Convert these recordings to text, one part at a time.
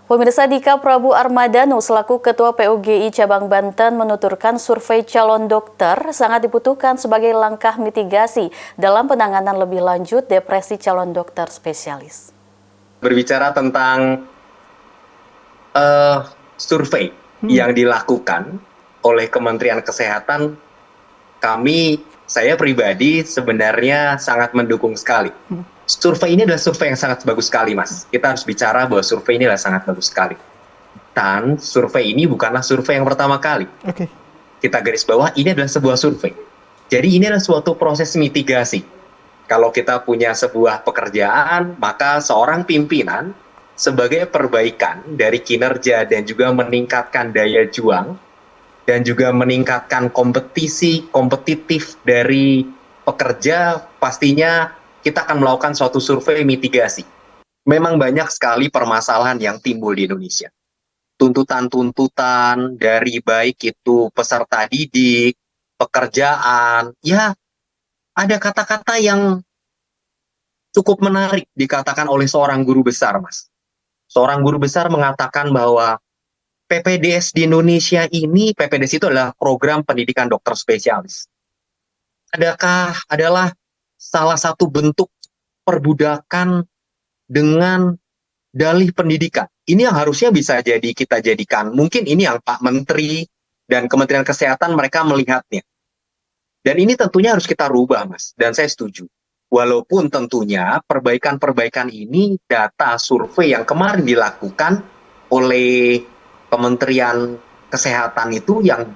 Pemirsa, Dika Prabu Armadano selaku Ketua PUGI Cabang Banten menuturkan survei calon dokter sangat dibutuhkan sebagai langkah mitigasi dalam penanganan lebih lanjut depresi calon dokter spesialis. Berbicara tentang survei yang dilakukan oleh Kementerian Kesehatan, saya pribadi sebenarnya sangat mendukung sekali. Survei ini adalah survei yang sangat bagus sekali, Mas. Kita harus bicara bahwa survei ini adalah sangat bagus sekali. Dan survei ini bukanlah survei yang pertama kali. Kita garis bawah, ini adalah sebuah survei. Jadi ini adalah suatu proses mitigasi. Kalau kita punya sebuah pekerjaan, maka seorang pimpinan sebagai perbaikan dari kinerja dan juga meningkatkan daya juang, dan juga meningkatkan kompetitif dari pekerja, pastinya kita akan melakukan suatu survei mitigasi. Memang banyak sekali permasalahan yang timbul di Indonesia. Tuntutan-tuntutan dari baik itu peserta didik, pekerjaan, ya ada kata-kata yang cukup menarik dikatakan oleh seorang guru besar, Mas. Seorang guru besar mengatakan bahwa PPDS di Indonesia ini, PPDS itu adalah program pendidikan dokter spesialis. Adalah salah satu bentuk perbudakan dengan dalih pendidikan. Ini yang harusnya bisa kita jadikan, mungkin ini yang Pak Menteri dan Kementerian Kesehatan mereka melihatnya. Dan ini tentunya harus kita rubah, Mas, dan saya setuju. Walaupun tentunya perbaikan-perbaikan ini data survei yang kemarin dilakukan oleh Kementerian Kesehatan itu yang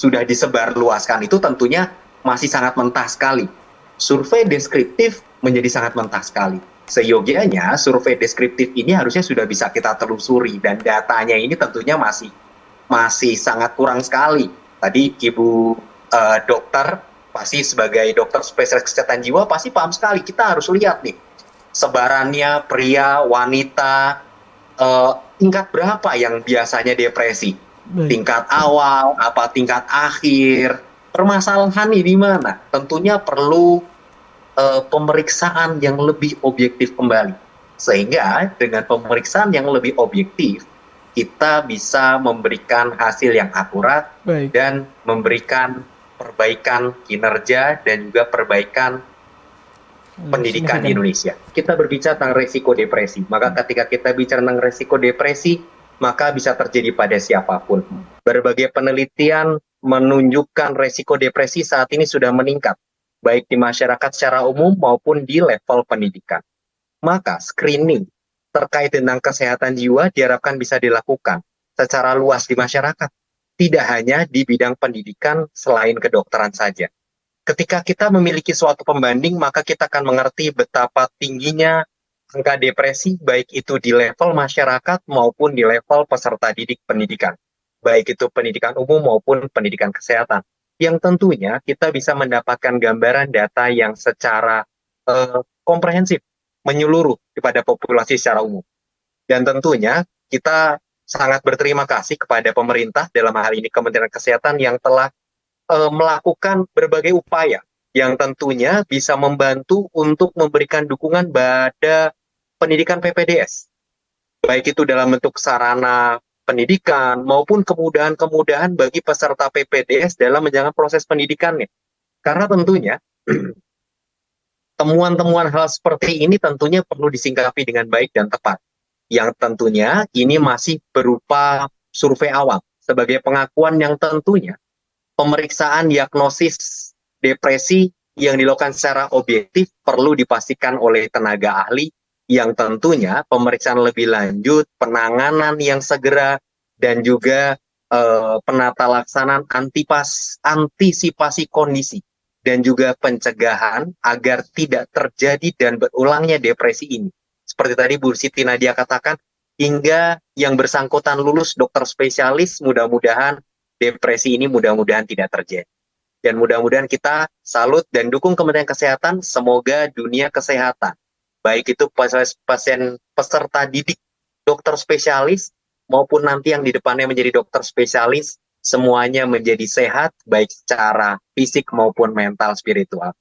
sudah disebarluaskan itu tentunya masih sangat mentah sekali. Survei deskriptif menjadi sangat mentah sekali. Seyogianya survei deskriptif ini harusnya sudah bisa kita telusuri dan datanya ini tentunya masih sangat kurang sekali. Tadi Ibu dokter pasti sebagai dokter spesialis kesehatan jiwa pasti paham sekali. Kita harus lihat nih sebarannya pria, wanita, tingkat berapa yang biasanya depresi. Tingkat awal, apa tingkat akhir, permasalahan ini di mana? Tentunya perlu pemeriksaan yang lebih objektif kembali. Sehingga dengan pemeriksaan yang lebih objektif, kita bisa memberikan hasil yang akurat dan memberikan perbaikan kinerja dan juga perbaikan pendidikan di Indonesia. Kita berbicara tentang resiko depresi. Maka ketika kita bicara tentang resiko depresi, maka bisa terjadi pada siapapun. Berbagai penelitian menunjukkan resiko depresi saat ini sudah meningkat, baik di masyarakat secara umum maupun di level pendidikan. Maka screening terkait tentang kesehatan jiwa diharapkan bisa dilakukan secara luas di masyarakat, tidak hanya di bidang pendidikan selain kedokteran saja. Ketika kita memiliki suatu pembanding, maka kita akan mengerti betapa tingginya angka depresi, baik itu di level masyarakat maupun di level peserta didik pendidikan, baik itu pendidikan umum maupun pendidikan kesehatan. Yang tentunya kita bisa mendapatkan gambaran data yang secara komprehensif, menyeluruh kepada populasi secara umum. Dan tentunya kita sangat berterima kasih kepada pemerintah, dalam hal ini Kementerian Kesehatan yang telah melakukan berbagai upaya yang tentunya bisa membantu untuk memberikan dukungan pada pendidikan PPDS. Baik itu dalam bentuk sarana pendidikan maupun kemudahan-kemudahan bagi peserta PPDS dalam menjalankan proses pendidikannya. Karena tentunya temuan-temuan hal seperti ini tentunya perlu disingkapi dengan baik dan tepat. Yang tentunya ini masih berupa survei awal sebagai pengakuan yang tentunya pemeriksaan diagnosis depresi yang dilakukan secara objektif perlu dipastikan oleh tenaga ahli yang tentunya pemeriksaan lebih lanjut, penanganan yang segera, dan juga penata laksanaan antisipasi kondisi dan juga pencegahan agar tidak terjadi dan berulangnya depresi ini. Seperti tadi Bu Siti Nadia katakan, hingga yang bersangkutan lulus dokter spesialis, mudah-mudahan depresi ini mudah-mudahan tidak terjadi. Dan mudah-mudahan kita salut dan dukung Kementerian Kesehatan, semoga dunia kesehatan, baik itu pasien peserta didik dokter spesialis, maupun nanti yang di depannya menjadi dokter spesialis, semuanya menjadi sehat, baik secara fisik maupun mental spiritual.